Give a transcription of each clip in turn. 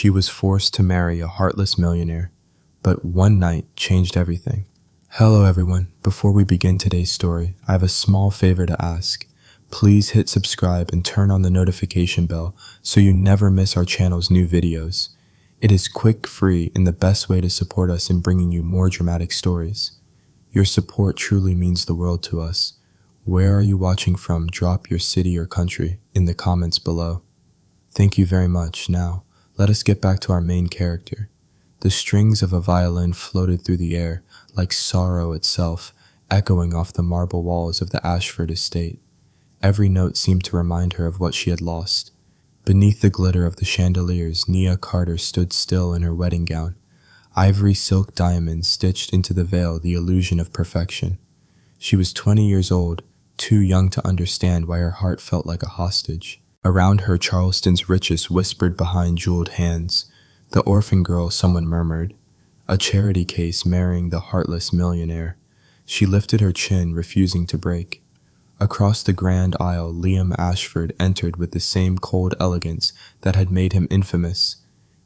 She was forced to marry a heartless millionaire, but one night changed everything. Hello everyone, before we begin today's story, I have a small favor to ask. Please hit subscribe and turn on the notification bell so you never miss our channel's new videos. It is quick, free, and the best way to support us in bringing you more dramatic stories. Your support truly means the world to us. Where are you watching from? Drop your city or country in the comments below. Thank you very much. Now, let us get back to our main character. The strings of a violin floated through the air like sorrow itself, echoing off the marble walls of the Ashford estate. Every note seemed to remind her of what she had lost. Beneath the glitter of the chandeliers, Nia Carter stood still in her wedding gown, ivory silk diamonds stitched into the veil, the illusion of perfection. She was 20 years old, too young to understand why her heart felt like a hostage. Around her, Charleston's richest whispered behind jeweled hands. The orphan girl, someone murmured. A charity case marrying the heartless millionaire. She lifted her chin, refusing to break. Across the grand aisle, Liam Ashford entered with the same cold elegance that had made him infamous.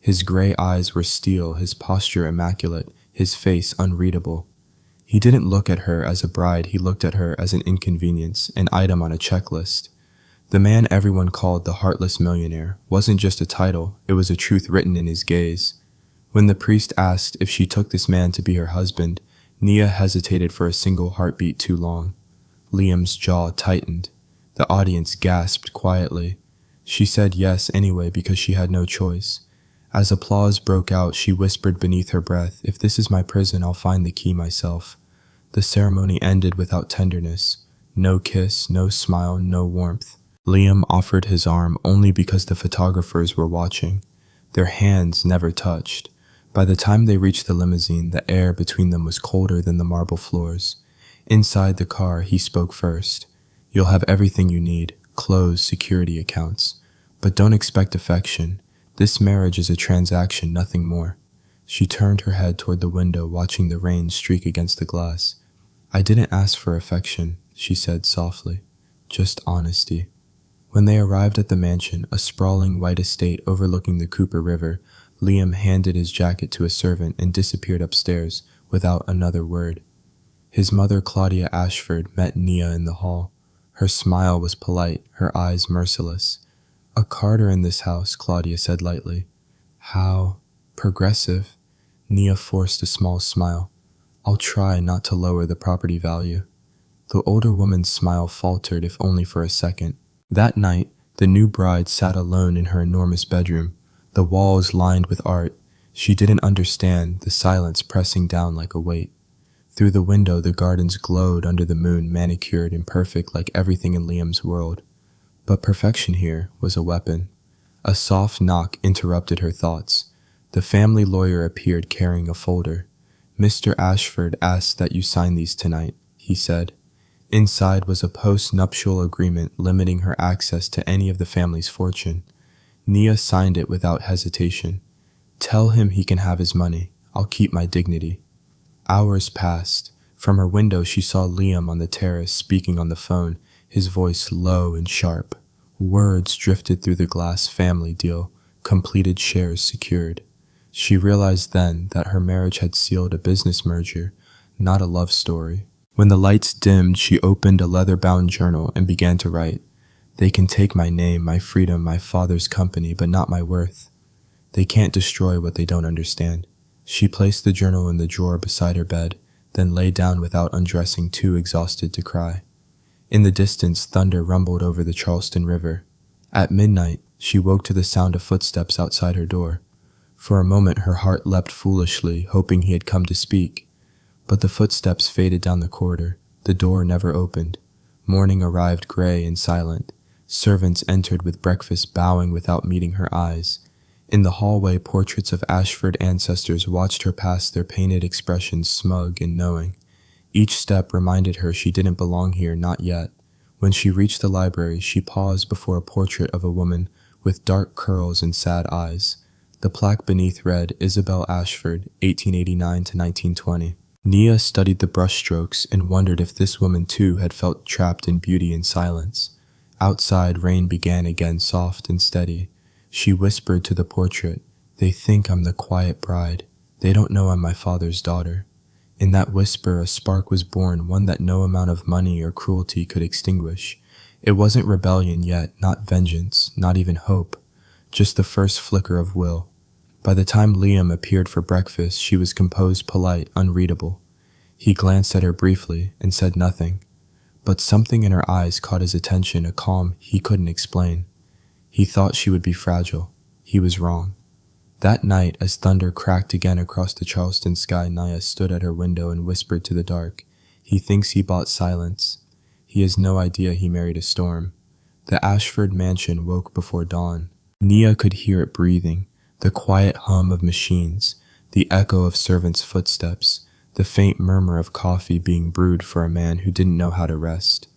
His gray eyes were steel, his posture immaculate, his face unreadable. He didn't look at her as a bride, he looked at her as an inconvenience, an item on a checklist. The man everyone called the Heartless Millionaire wasn't just a title, it was a truth written in his gaze. When the priest asked if she took this man to be her husband, Nia hesitated for a single heartbeat too long. Liam's jaw tightened. The audience gasped quietly. She said yes anyway because she had no choice. As applause broke out, she whispered beneath her breath, "If this is my prison, I'll find the key myself." The ceremony ended without tenderness. No kiss, no smile, no warmth. Liam offered his arm only because the photographers were watching. Their hands never touched. By the time they reached the limousine, the air between them was colder than the marble floors. Inside the car, he spoke first. "You'll have everything you need, clothes, security accounts. But don't expect affection. This marriage is a transaction, nothing more." She turned her head toward the window, watching the rain streak against the glass. "I didn't ask for affection," she said softly. "Just honesty." When they arrived at the mansion, a sprawling white estate overlooking the Cooper River, Liam handed his jacket to a servant and disappeared upstairs without another word. His mother, Claudia Ashford, met Nia in the hall. Her smile was polite, her eyes merciless. "A Carter in this house," Claudia said lightly. "How progressive." Nia forced a small smile. "I'll try not to lower the property value." The older woman's smile faltered, if only for a second. That night, the new bride sat alone in her enormous bedroom, the walls lined with art. She didn't understand, the silence pressing down like a weight. Through the window, the gardens glowed under the moon, manicured and perfect like everything in Liam's world. But perfection here was a weapon. A soft knock interrupted her thoughts. The family lawyer appeared carrying a folder. "Mr. Ashford asked that you sign these tonight," he said. Inside was a post-nuptial agreement limiting her access to any of the family's fortune. Nia signed it without hesitation. "Tell him he can have his money. I'll keep my dignity." Hours passed. From her window she saw Liam on the terrace speaking on the phone, his voice low and sharp. Words drifted through the glass family deal, completed shares secured. She realized then that her marriage had sealed a business merger, not a love story. When the lights dimmed, she opened a leather-bound journal and began to write. "They can take my name, my freedom, my father's company, but not my worth. They can't destroy what they don't understand." She placed the journal in the drawer beside her bed, then lay down without undressing, too exhausted to cry. In the distance, thunder rumbled over the Charleston River. At midnight, she woke to the sound of footsteps outside her door. For a moment, her heart leapt foolishly, hoping he had come to speak. But the footsteps faded down the corridor. The door never opened. Morning arrived gray and silent. Servants entered with breakfast, bowing without meeting her eyes. In the hallway, portraits of Ashford ancestors watched her pass, their painted expressions smug and knowing. Each step reminded her she didn't belong here, not yet. When she reached the library, she paused before a portrait of a woman with dark curls and sad eyes. The plaque beneath read, "Isabel Ashford, 1889 to 1920. Nia studied the brushstrokes and wondered if this woman too had felt trapped in beauty and silence. Outside, rain began again, soft and steady. She whispered to the portrait, They think I'm the quiet bride. They don't know I'm my father's daughter." In that whisper, a spark was born, one that no amount of money or cruelty could extinguish. It wasn't rebellion yet, not vengeance, not even hope, just the first flicker of will. By the time Liam appeared for breakfast, she was composed, polite, unreadable. He glanced at her briefly and said nothing, but something in her eyes caught his attention, a calm he couldn't explain. He thought she would be fragile. He was wrong. That night, as thunder cracked again across the Charleston sky, Naya stood at her window and whispered to the dark, "He thinks he bought silence. He has no idea he married a storm." The Ashford mansion woke before dawn. Nia could hear it breathing, the quiet hum of machines, the echo of servants' footsteps, the faint murmur of coffee being brewed for a man who didn't know how to rest.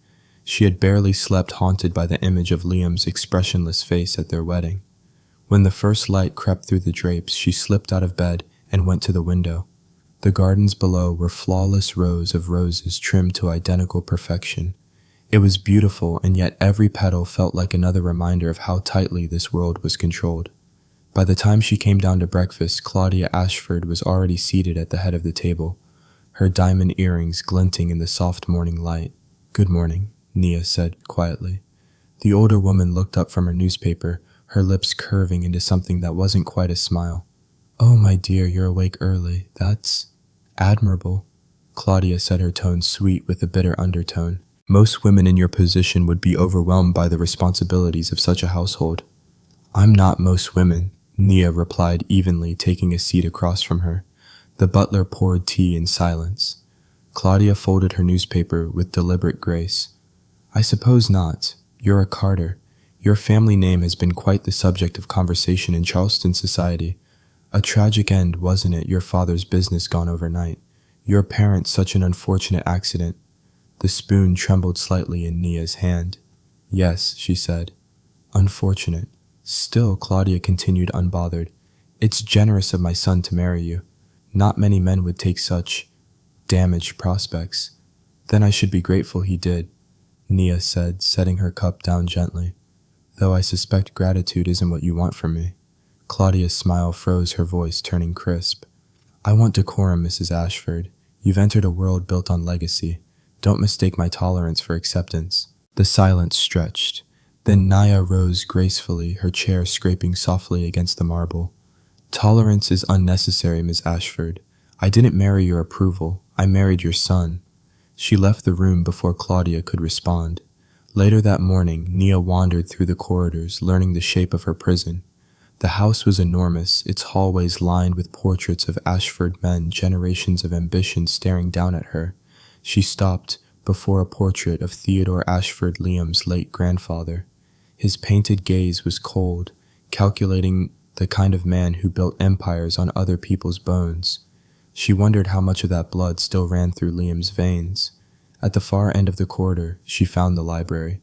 She had barely slept, haunted by the image of Liam's expressionless face at their wedding. When the first light crept through the drapes, she slipped out of bed and went to the window. The gardens below were flawless rows of roses trimmed to identical perfection. It was beautiful, and yet every petal felt like another reminder of how tightly this world was controlled. By the time she came down to breakfast, Claudia Ashford was already seated at the head of the table, her diamond earrings glinting in the soft morning light. "Good morning," Nia said quietly. The older woman looked up from her newspaper, her lips curving into something that wasn't quite a smile. "Oh, my dear, you're awake early. That's admirable," Claudia said, her tone sweet with a bitter undertone. "Most women in your position would be overwhelmed by the responsibilities of such a household." "I'm not most women," Nia replied evenly, taking a seat across from her. The butler poured tea in silence. Claudia folded her newspaper with deliberate grace. "I suppose not. You're a Carter. Your family name has been quite the subject of conversation in Charleston society. A tragic end, wasn't it, your father's business gone overnight? Your parents such an unfortunate accident." The spoon trembled slightly in Nia's hand. "Yes," she said. "Unfortunate." Still, Claudia continued unbothered. "It's generous of my son to marry you. Not many men would take such damaged prospects." "Then I should be grateful he did," Nia said, setting her cup down gently. "Though I suspect gratitude isn't what you want from me." Claudia's smile froze, her voice turning crisp. "I want decorum, Mrs. Ashford. You've entered a world built on legacy. Don't mistake my tolerance for acceptance." The silence stretched. Then Naya rose gracefully, her chair scraping softly against the marble. "Tolerance is unnecessary, Miss Ashford. I didn't marry your approval. I married your son." She left the room before Claudia could respond. Later that morning, Nia wandered through the corridors, learning the shape of her prison. The house was enormous, its hallways lined with portraits of Ashford men, generations of ambition staring down at her. She stopped before a portrait of Theodore Ashford, Liam's late grandfather. His painted gaze was cold, calculating the kind of man who built empires on other people's bones. She wondered how much of that blood still ran through Liam's veins. At the far end of the corridor, she found the library.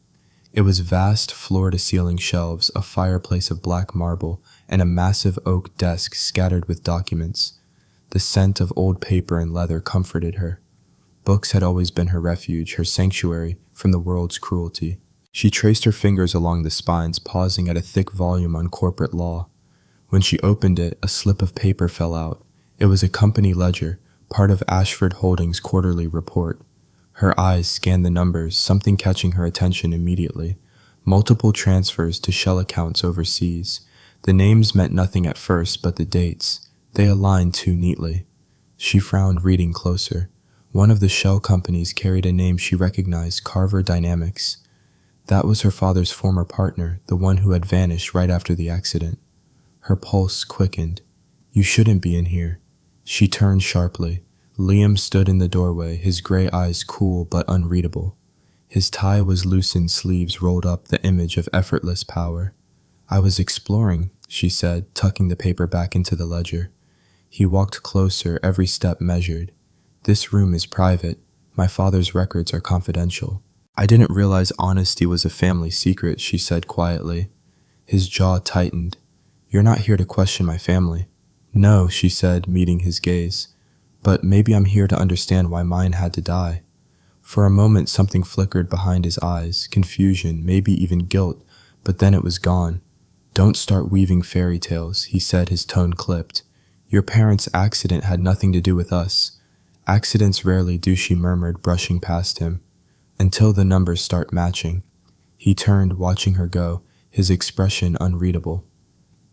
It was vast, floor-to-ceiling shelves, a fireplace of black marble, and a massive oak desk scattered with documents. The scent of old paper and leather comforted her. Books had always been her refuge, her sanctuary from the world's cruelty. She traced her fingers along the spines, pausing at a thick volume on corporate law. When she opened it, a slip of paper fell out. It was a company ledger, part of Ashford Holdings' quarterly report. Her eyes scanned the numbers, something catching her attention immediately. Multiple transfers to shell accounts overseas. The names meant nothing at first, but the dates. They aligned too neatly. She frowned, reading closer. One of the shell companies carried a name she recognized, Carver Dynamics. That was her father's former partner, the one who had vanished right after the accident. Her pulse quickened. "You shouldn't be in here." She turned sharply. Liam stood in the doorway, his gray eyes cool but unreadable. His tie was loosened, sleeves rolled up, the image of effortless power. "I was exploring," she said, tucking the paper back into the ledger. He walked closer, every step measured. "This room is private. My father's records are confidential." "I didn't realize honesty was a family secret," she said quietly. His jaw tightened. "You're not here to question my family." "No," she said, meeting his gaze. "But maybe I'm here to understand why mine had to die." For a moment something flickered behind his eyes, confusion, maybe even guilt, but then it was gone. Don't start weaving fairy tales, he said, his tone clipped. Your parents' accident had nothing to do with us. Accidents rarely do, she murmured, brushing past him. Until the numbers start matching. He turned, watching her go, his expression unreadable.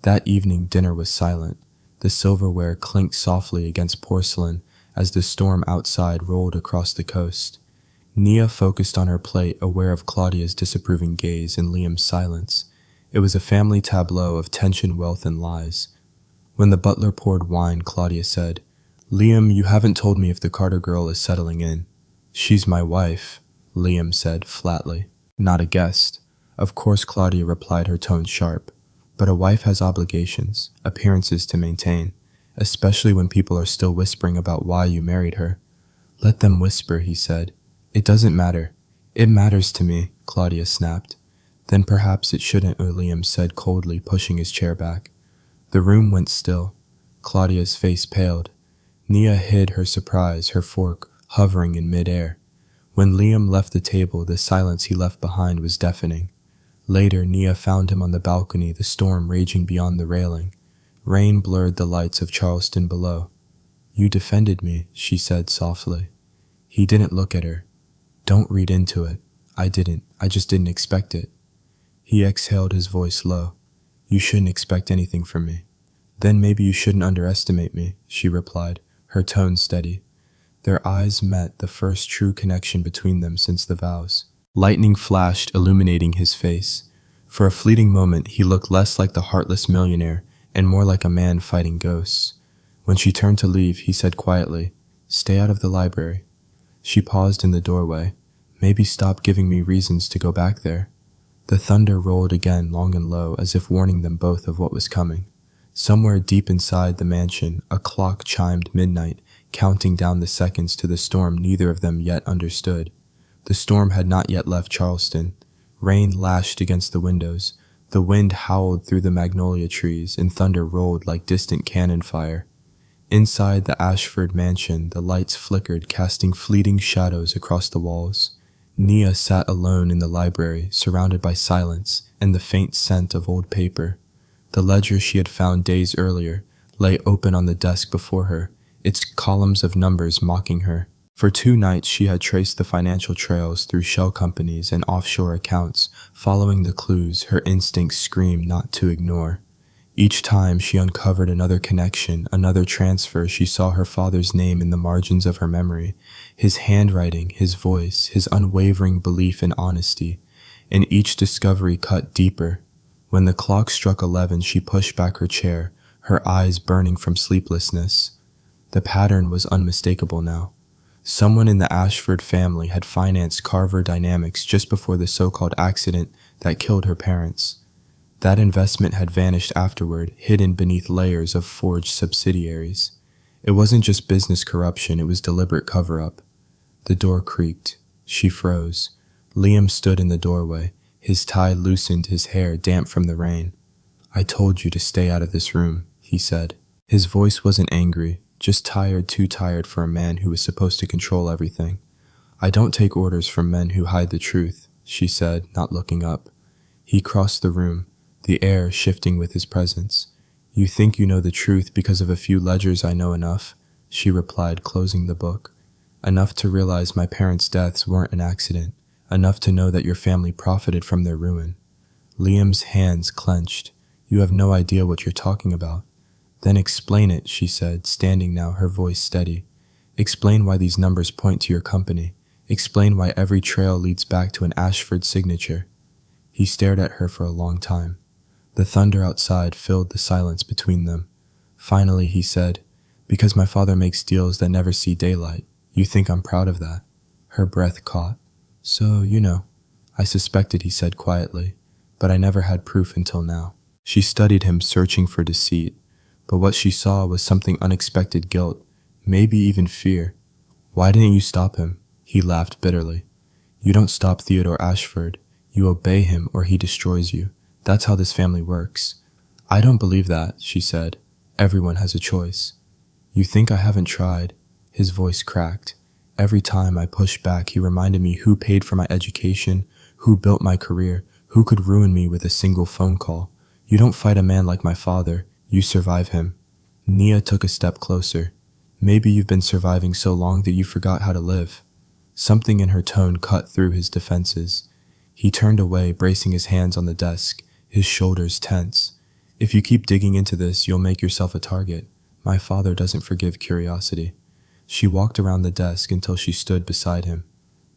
That evening dinner was silent. The silverware clinked softly against porcelain as the storm outside rolled across the coast. Nia focused on her plate, aware of Claudia's disapproving gaze and Liam's silence. It was a family tableau of tension, wealth, and lies. When the butler poured wine, Claudia said, "Liam, you haven't told me if the Carter girl is settling in." "She's my wife," Liam said flatly. "Not a guest." "Of course," Claudia replied, her tone sharp. "But a wife has obligations, appearances to maintain, especially when people are still whispering about why you married her." "Let them whisper," he said. "It doesn't matter." "It matters to me," Claudia snapped. "Then perhaps it shouldn't," Liam said coldly, pushing his chair back. The room went still. Claudia's face paled. Nia hid her surprise, her fork hovering in midair. When Liam left the table, the silence he left behind was deafening. Later, Nia found him on the balcony, the storm raging beyond the railing. Rain blurred the lights of Charleston below. "You defended me," she said softly. He didn't look at her. "Don't read into it." I just didn't expect it." He exhaled, his voice low. "You shouldn't expect anything from me." "Then maybe you shouldn't underestimate me," she replied, her tone steady. Their eyes met, the first true connection between them since the vows. Lightning flashed, illuminating his face. For a fleeting moment, he looked less like the heartless millionaire and more like a man fighting ghosts. When she turned to leave, he said quietly, "Stay out of the library." She paused in the doorway. "Maybe stop giving me reasons to go back there." The thunder rolled again, long and low, as if warning them both of what was coming. Somewhere deep inside the mansion, a clock chimed midnight, counting down the seconds to the storm neither of them yet understood. The storm had not yet left Charleston. Rain lashed against the windows. The wind howled through the magnolia trees, and thunder rolled like distant cannon fire. Inside the Ashford mansion, the lights flickered, casting fleeting shadows across the walls. Nia sat alone in the library, surrounded by silence and the faint scent of old paper. The ledger she had found days earlier lay open on the desk before her, its columns of numbers mocking her. For 2 nights she had traced the financial trails through shell companies and offshore accounts, following the clues her instincts screamed not to ignore. Each time she uncovered another connection, another transfer, she saw her father's name in the margins of her memory, his handwriting, his voice, his unwavering belief in honesty, and each discovery cut deeper. When the clock struck 11, she pushed back her chair, her eyes burning from sleeplessness. The pattern was unmistakable now. Someone in the Ashford family had financed Carver Dynamics just before the so-called accident that killed her parents. That investment had vanished afterward, hidden beneath layers of forged subsidiaries. It wasn't just business corruption, it was deliberate cover-up. The door creaked. She froze. Liam stood in the doorway, his tie loosened, his hair damp from the rain. "I told you to stay out of this room," he said. His voice wasn't angry, just tired, too tired for a man who was supposed to control everything. "I don't take orders from men who hide the truth," she said, not looking up. He crossed the room, the air shifting with his presence. "You think you know the truth because of a few ledgers. I know enough," she replied, closing the book. "Enough to realize my parents' deaths weren't an accident. Enough to know that your family profited from their ruin." Liam's hands clenched. "You have no idea what you're talking about." "Then explain it," she said, standing now, her voice steady. "Explain why these numbers point to your company. Explain why every trail leads back to an Ashford signature." He stared at her for a long time. The thunder outside filled the silence between them. Finally, he said, "Because my father makes deals that never see daylight. You think I'm proud of that?" Her breath caught. "So, you know." "I suspected," he said quietly, "but I never had proof until now." She studied him, searching for deceit, but what she saw was something unexpected: guilt, maybe even fear. "Why didn't you stop him?" He laughed bitterly. "You don't stop Theodore Ashford. You obey him or he destroys you. That's how this family works." "I don't believe that," she said. "Everyone has a choice." "You think I haven't tried?" His voice cracked. Every time I pushed back, he reminded me who paid for my education, who built my career, who could ruin me with a single phone call. You don't fight a man like my father, you survive him. Nia took a step closer. Maybe you've been surviving so long that you forgot how to live. Something in her tone cut through his defenses. He turned away, bracing his hands on the desk, his shoulders tense. If you keep digging into this, you'll make yourself a target. My father doesn't forgive curiosity. She walked around the desk until she stood beside him.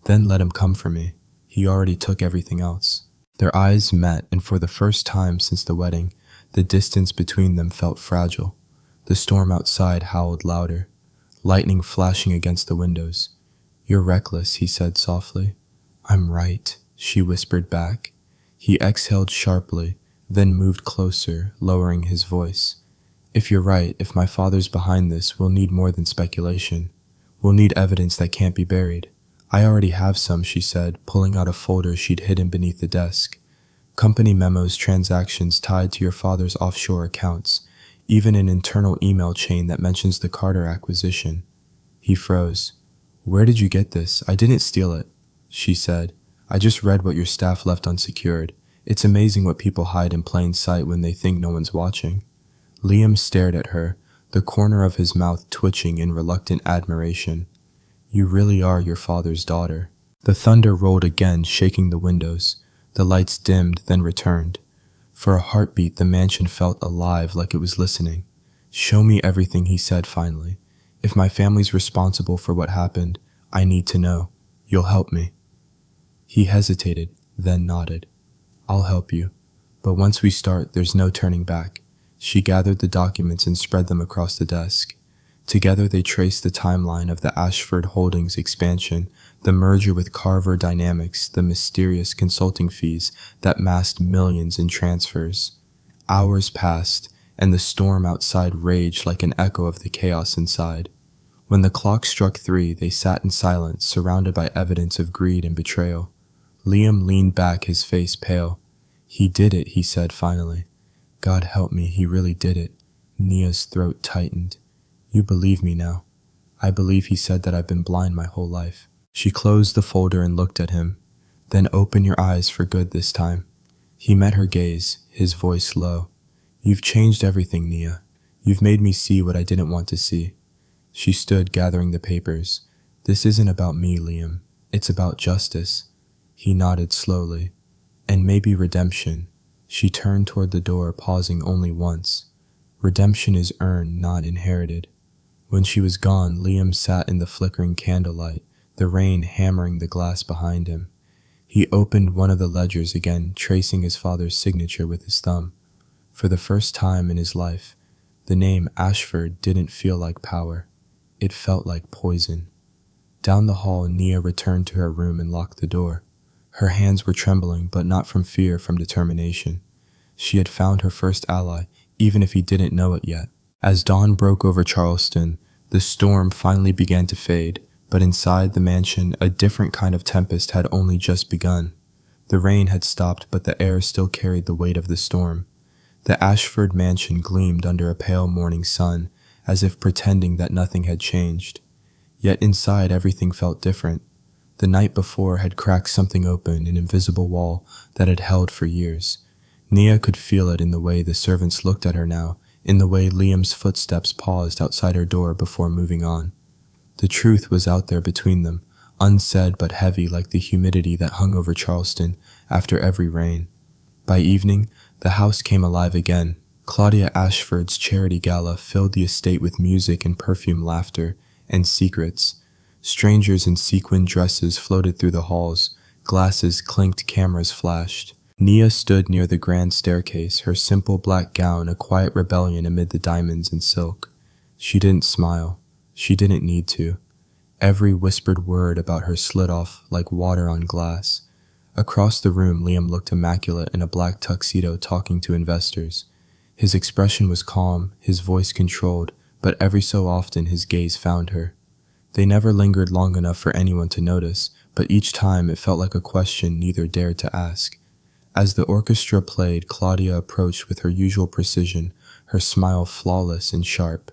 Then let him come for me. He already took everything else. Their eyes met, and for the first time since the wedding, the distance between them felt fragile. The storm outside howled louder, lightning flashing against the windows. You're reckless, he said softly. I'm right, she whispered back. He exhaled sharply, then moved closer, lowering his voice. If you're right, if my father's behind this, we'll need more than speculation. We'll need evidence that can't be buried. I already have some, she said, pulling out a folder she'd hidden beneath the desk. Company memos, transactions tied to your father's offshore accounts, even an internal email chain that mentions the Carter acquisition. He froze. Where did you get this? I didn't steal it, she said. I just read what your staff left unsecured. It's amazing what people hide in plain sight when they think no one's watching. Liam stared at her, the corner of his mouth twitching in reluctant admiration. You really are your father's daughter. The thunder rolled again, shaking the windows. The lights dimmed, then returned. For a heartbeat, the mansion felt alive, like it was listening. Show me everything, he said finally. If my family's responsible for what happened, I need to know. You'll help me. He hesitated, then nodded. I'll help you. But once we start, there's no turning back. She gathered the documents and spread them across the desk. Together they traced the timeline of the Ashford Holdings expansion, the merger with Carver Dynamics, the mysterious consulting fees that masked millions in transfers. Hours passed, and the storm outside raged like an echo of the chaos inside. When the clock struck 3, they sat in silence, surrounded by evidence of greed and betrayal. Liam leaned back, his face pale. He did it, he said finally. God help me, he really did it. Nia's throat tightened. You believe me now. I believe he said that I've been blind my whole life. She closed the folder and looked at him. Then open your eyes for good this time. He met her gaze, his voice low. You've changed everything, Nia. You've made me see what I didn't want to see. She stood gathering the papers. This isn't about me, Liam. It's about justice. He nodded slowly. And maybe redemption. She turned toward the door, pausing only once. Redemption is earned, not inherited. When she was gone, Liam sat in the flickering candlelight, the rain hammering the glass behind him. He opened one of the ledgers again, tracing his father's signature with his thumb. For the first time in his life, the name Ashford didn't feel like power. It felt like poison. Down the hall, Nia returned to her room and locked the door. Her hands were trembling, but not from fear, from determination. She had found her first ally, even if he didn't know it yet. As dawn broke over Charleston, the storm finally began to fade, but inside the mansion, a different kind of tempest had only just begun. The rain had stopped, but the air still carried the weight of the storm. The Ashford mansion gleamed under a pale morning sun, as if pretending that nothing had changed. Yet inside everything felt different. The night before had cracked something open, an invisible wall that had held for years. Nia could feel it in the way the servants looked at her now, in the way Liam's footsteps paused outside her door before moving on. The truth was out there between them, unsaid but heavy like the humidity that hung over Charleston after every rain. By evening, the house came alive again. Claudia Ashford's charity gala filled the estate with music and perfumed laughter and secrets. Strangers in sequined dresses floated through the halls. Glasses clinked, cameras flashed. Nia stood near the grand staircase, her simple black gown a quiet rebellion amid the diamonds and silk. She didn't smile. She didn't need to. Every whispered word about her slid off like water on glass. Across the room, Liam looked immaculate in a black tuxedo talking to investors. His expression was calm, his voice controlled, but every so often his gaze found her. They never lingered long enough for anyone to notice, but each time it felt like a question neither dared to ask. As the orchestra played, Claudia approached with her usual precision, her smile flawless and sharp.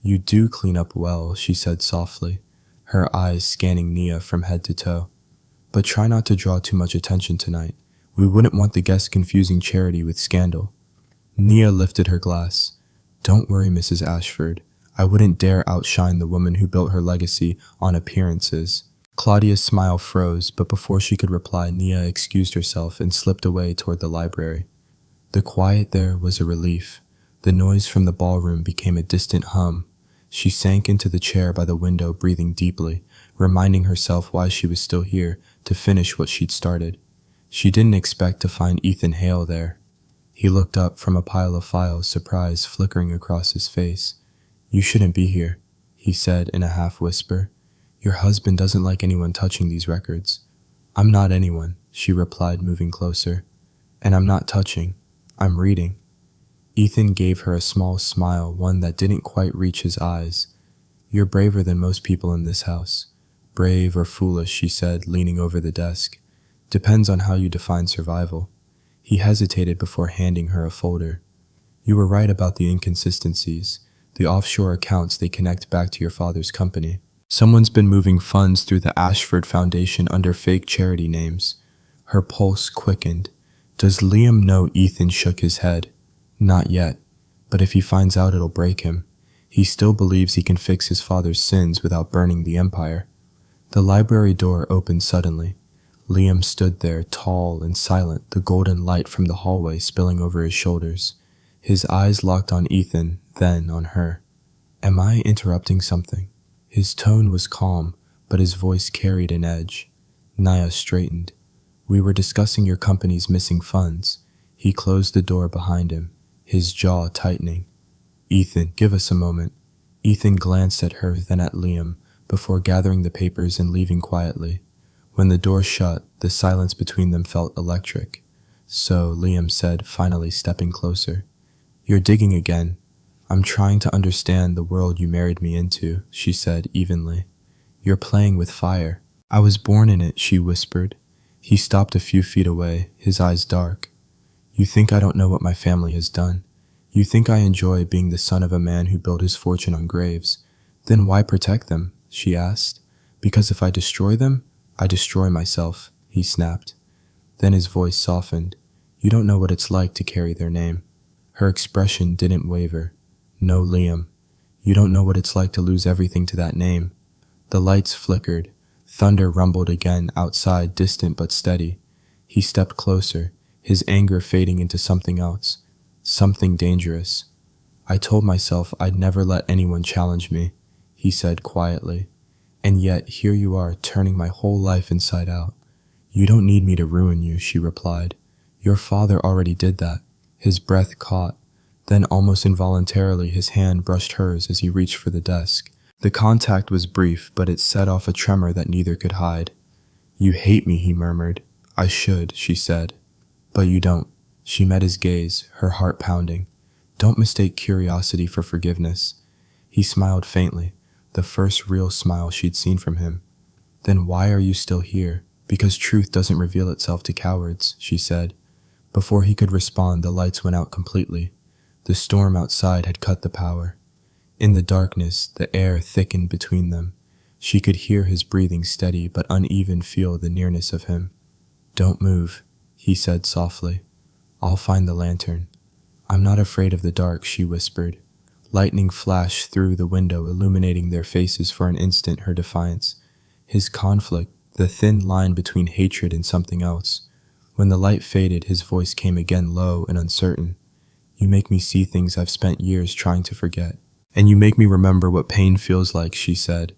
You do clean up well, she said softly, her eyes scanning Nia from head to toe. But try not to draw too much attention tonight. We wouldn't want the guests confusing charity with scandal. Nia lifted her glass. Don't worry, Mrs. Ashford. I wouldn't dare outshine the woman who built her legacy on appearances. Claudia's smile froze, but before she could reply, Nia excused herself and slipped away toward the library. The quiet there was a relief. The noise from the ballroom became a distant hum. She sank into the chair by the window, breathing deeply, reminding herself why she was still here, to finish what she'd started. She didn't expect to find Ethan Hale there. He looked up from a pile of files, surprise flickering across his face. You shouldn't be here, he said in a half-whisper. Your husband doesn't like anyone touching these records. I'm not anyone, she replied, moving closer. And I'm not touching. I'm reading. Ethan gave her a small smile, one that didn't quite reach his eyes. You're braver than most people in this house. Brave or foolish, she said, leaning over the desk. Depends on how you define survival. He hesitated before handing her a folder. You were right about the inconsistencies. The offshore accounts, they connect back to your father's company. Someone's been moving funds through the Ashford Foundation under fake charity names. Her pulse quickened. Does Liam know? Ethan shook his head. Not yet, but if he finds out, it'll break him. He still believes he can fix his father's sins without burning the empire. The library door opened suddenly. Liam stood there, tall and silent, the golden light from the hallway spilling over his shoulders. His eyes locked on Ethan, then on her. Am I interrupting something? His tone was calm, but his voice carried an edge. Nia straightened. We were discussing your company's missing funds. He closed the door behind him, his jaw tightening. Ethan, give us a moment. Ethan glanced at her, then at Liam, before gathering the papers and leaving quietly. When the door shut, the silence between them felt electric. So, Liam said, finally stepping closer. You're digging again. I'm trying to understand the world you married me into, she said evenly. You're playing with fire. I was born in it, she whispered. He stopped a few feet away, his eyes dark. You think I don't know what my family has done? You think I enjoy being the son of a man who built his fortune on graves? Then why protect them? She asked. Because if I destroy them, I destroy myself, he snapped. Then his voice softened. You don't know what it's like to carry their name. Her expression didn't waver. No, Liam. You don't know what it's like to lose everything to that name. The lights flickered. Thunder rumbled again outside, distant but steady. He stepped closer, his anger fading into something else. Something dangerous. I told myself I'd never let anyone challenge me, he said quietly. And yet, here you are, turning my whole life inside out. You don't need me to ruin you, she replied. Your father already did that. His breath caught. Then, almost involuntarily, his hand brushed hers as he reached for the desk. The contact was brief, but it set off a tremor that neither could hide. You hate me, he murmured. I should, she said. But you don't. She met his gaze, her heart pounding. Don't mistake curiosity for forgiveness. He smiled faintly, the first real smile she'd seen from him. Then why are you still here? Because truth doesn't reveal itself to cowards, she said. Before he could respond, the lights went out completely. The storm outside had cut the power. In the darkness, the air thickened between them. She could hear his breathing steady but uneven, feel the nearness of him. Don't move, he said softly. I'll find the lantern. I'm not afraid of the dark, she whispered. Lightning flashed through the window, illuminating their faces for an instant, her defiance. His conflict, the thin line between hatred and something else. When the light faded, his voice came again, low and uncertain. You make me see things I've spent years trying to forget. And you make me remember what pain feels like, she said.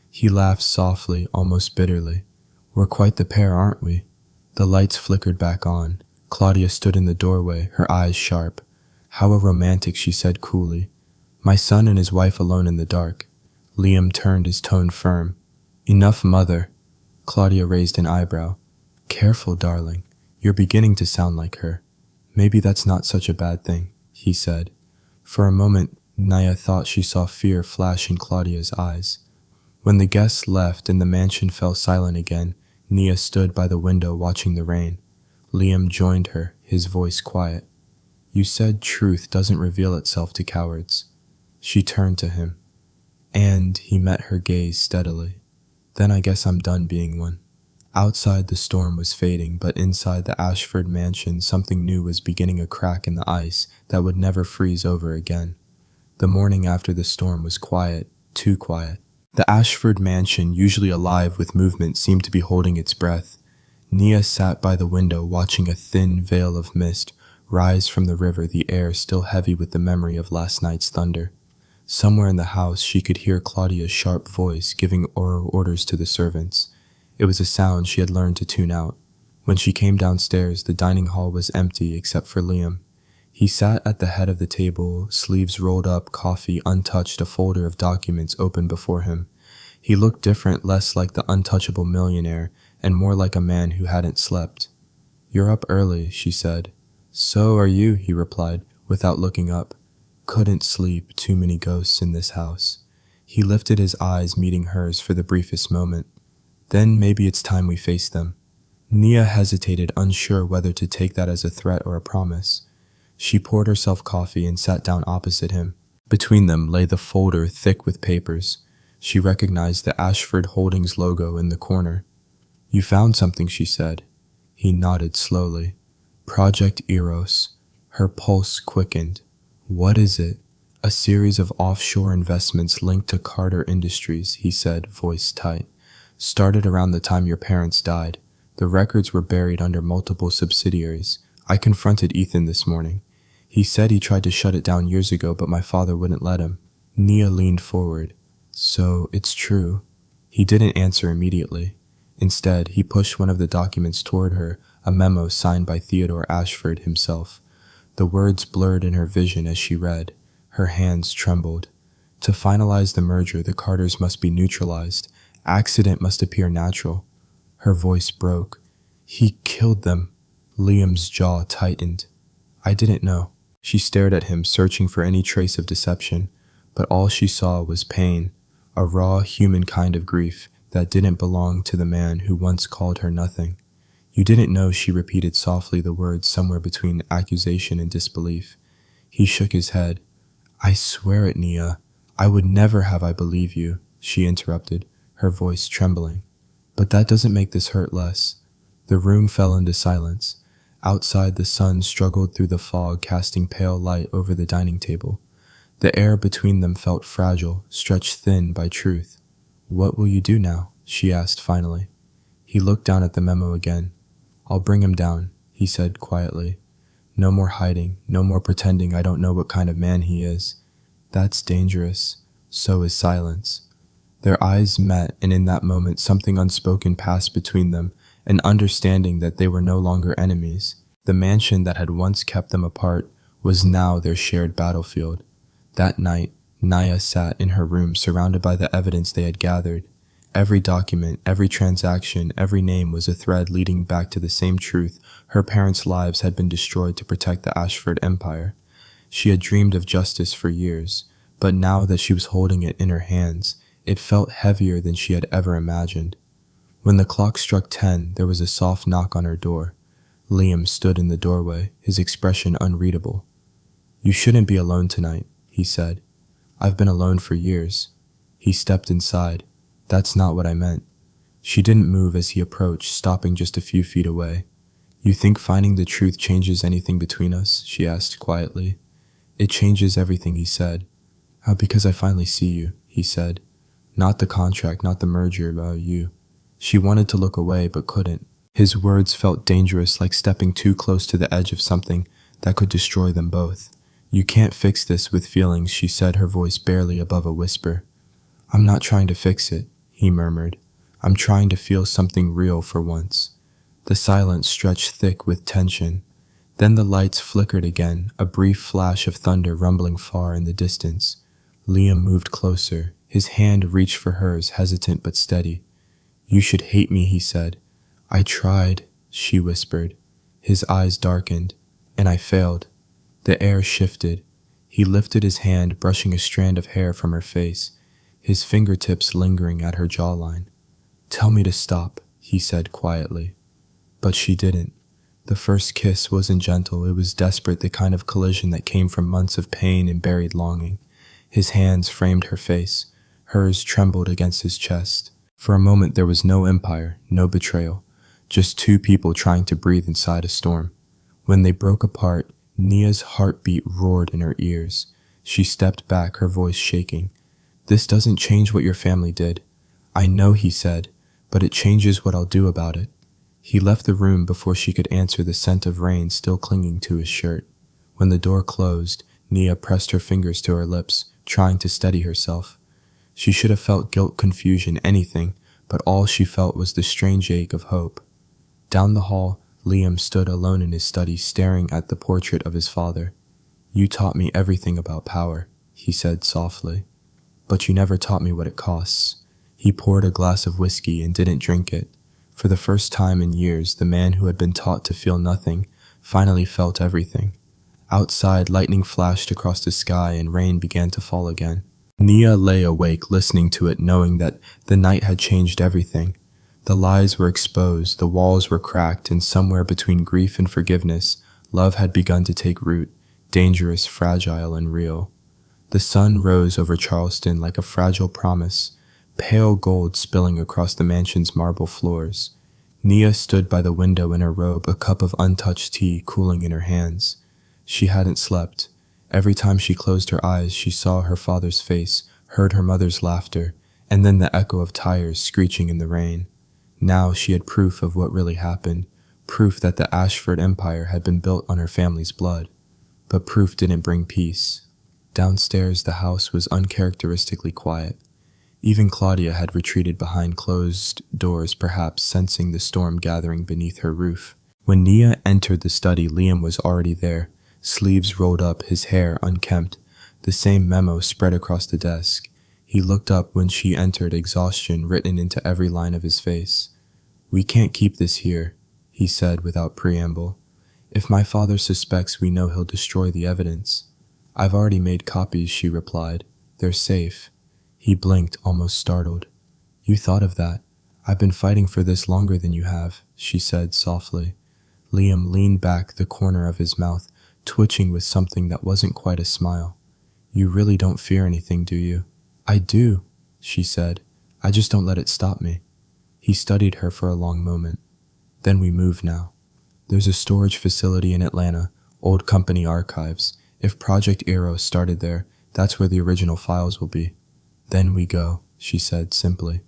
He laughed softly, almost bitterly. We're quite the pair, aren't we? The lights flickered back on. Claudia stood in the doorway, her eyes sharp. How romantic, she said coolly. My son and his wife alone in the dark. Liam turned, his tone firm. Enough, mother. Claudia raised an eyebrow. Careful, darling. You're beginning to sound like her. Maybe that's not such a bad thing, he said. For a moment, Nia thought she saw fear flash in Claudia's eyes. When the guests left and the mansion fell silent again, Nia stood by the window watching the rain. Liam joined her, his voice quiet. You said truth doesn't reveal itself to cowards. She turned to him, and he met her gaze steadily. Then I guess I'm done being one. Outside, the storm was fading, but inside the Ashford mansion, something new was beginning a crack in the ice that would never freeze over again. The morning after the storm was quiet, too quiet. The Ashford mansion, usually alive with movement, seemed to be holding its breath. Nia sat by the window watching a thin veil of mist rise from the river, the air still heavy with the memory of last night's thunder. Somewhere in the house she could hear Claudia's sharp voice giving oral orders to the servants. It was a sound she had learned to tune out. When she came downstairs, the dining hall was empty except for Liam. He sat at the head of the table, sleeves rolled up, coffee untouched, a folder of documents open before him. He looked different, less like the untouchable millionaire, and more like a man who hadn't slept. "You're up early," she said. "So are you," he replied, without looking up. Couldn't sleep, too many ghosts in this house. He lifted his eyes, meeting hers for the briefest moment. "Then maybe it's time we face them." Nia hesitated, unsure whether to take that as a threat or a promise. She poured herself coffee and sat down opposite him. Between them lay the folder thick with papers. She recognized the Ashford Holdings logo in the corner. "You found something," she said. He nodded slowly. "Project Eros." Her pulse quickened. "What is it?" "A series of offshore investments linked to Carter Industries," he said, voice tight. "Started around the time your parents died. The records were buried under multiple subsidiaries. I confronted Ethan this morning. He said he tried to shut it down years ago, but my father wouldn't let him." Nia leaned forward. "So it's true?" He didn't answer immediately. Instead, he pushed one of the documents toward her, a memo signed by Theodore Ashford himself. The words blurred in her vision as she read. Her hands trembled. "To finalize the merger, the Carters must be neutralized. Accident must appear natural." Her voice broke. "He killed them." Liam's jaw tightened. "I didn't know." She stared at him, searching for any trace of deception, but all she saw was pain, a raw human kind of grief that didn't belong to the man who once called her nothing. "You didn't know," she repeated softly, the words somewhere between accusation and disbelief. He shook his head. "I swear it, Nia. I would never have I believe you," she interrupted, her voice trembling. "But that doesn't make this hurt less." The room fell into silence. Outside, the sun struggled through the fog, casting pale light over the dining table. The air between them felt fragile, stretched thin by truth. "What will you do now?" she asked finally. He looked down at the memo again. "I'll bring him down," he said quietly. "No more hiding, no more pretending I don't know what kind of man he is. That's dangerous. So is silence." Their eyes met, and in that moment something unspoken passed between them, an understanding that they were no longer enemies. The mansion that had once kept them apart was now their shared battlefield. That night, Nia sat in her room surrounded by the evidence they had gathered. Every document, every transaction, every name was a thread leading back to the same truth. Her parents' lives had been destroyed to protect the Ashford empire. She had dreamed of justice for years, but now that she was holding it in her hands, it felt heavier than she had ever imagined. When the clock struck 10, there was a soft knock on her door. Liam stood in the doorway, his expression unreadable. "You shouldn't be alone tonight," he said. "I've been alone for years." He stepped inside. "That's not what I meant." She didn't move as he approached, stopping just a few feet away. "You think finding the truth changes anything between us?" she asked quietly. "It changes everything," he said. Because I finally see you," he said. "Not the contract, not the merger, about you." She wanted to look away, but couldn't. His words felt dangerous, like stepping too close to the edge of something that could destroy them both. "You can't fix this with feelings," she said, her voice barely above a whisper. "I'm not trying to fix it," he murmured. "I'm trying to feel something real for once." The silence stretched thick with tension. Then the lights flickered again, a brief flash of thunder rumbling far in the distance. Liam moved closer. His hand reached for hers, hesitant but steady. "You should hate me," he said. "I tried," she whispered. His eyes darkened. "And I failed." The air shifted. He lifted his hand, brushing a strand of hair from her face, his fingertips lingering at her jawline. "Tell me to stop," he said quietly. But she didn't. The first kiss wasn't gentle, it was desperate, the kind of collision that came from months of pain and buried longing. His hands framed her face. Hers trembled against his chest. For a moment there was no empire, no betrayal, just two people trying to breathe inside a storm. When they broke apart, Nia's heartbeat roared in her ears. She stepped back, her voice shaking. "This doesn't change what your family did." "I know," he said, "but it changes what I'll do about it." He left the room before she could answer, the scent of rain still clinging to his shirt. When the door closed, Nia pressed her fingers to her lips, trying to steady herself. She should have felt guilt, confusion, anything, but all she felt was the strange ache of hope. Down the hall, Liam stood alone in his study, staring at the portrait of his father. "You taught me everything about power," he said softly. "But you never taught me what it costs." He poured a glass of whiskey and didn't drink it. For the first time in years, the man who had been taught to feel nothing finally felt everything. Outside, lightning flashed across the sky and rain began to fall again. Nia lay awake, listening to it, knowing that the night had changed everything. The lies were exposed, the walls were cracked, and somewhere between grief and forgiveness, love had begun to take root, dangerous, fragile, and real. The sun rose over Charleston like a fragile promise, pale gold spilling across the mansion's marble floors. Nia stood by the window in her robe, a cup of untouched tea cooling in her hands. She hadn't slept. Every time she closed her eyes, she saw her father's face, heard her mother's laughter, and then the echo of tires screeching in the rain. Now she had proof of what really happened, proof that the Ashford Empire had been built on her family's blood. But proof didn't bring peace. Downstairs, the house was uncharacteristically quiet. Even Claudia had retreated behind closed doors, perhaps sensing the storm gathering beneath her roof. When Nia entered the study, Liam was already there, sleeves rolled up, his hair unkempt, the same memo spread across the desk. He looked up when she entered, exhaustion written into every line of his face. "We can't keep this here," he said without preamble. "If my father suspects, we know he'll destroy the evidence." "I've already made copies," she replied. "They're safe." He blinked, almost startled. "You thought of that? I've been fighting for this longer than you have," she said softly. Liam leaned back, the corner of his mouth twitching with something that wasn't quite a smile. "You really don't fear anything, do you?" "I do," she said. "I just don't let it stop me." He studied her for a long moment. "Then we move now. There's a storage facility in Atlanta, old company archives. If Project Arrow started there, that's where the original files will be. Then we go," she said simply.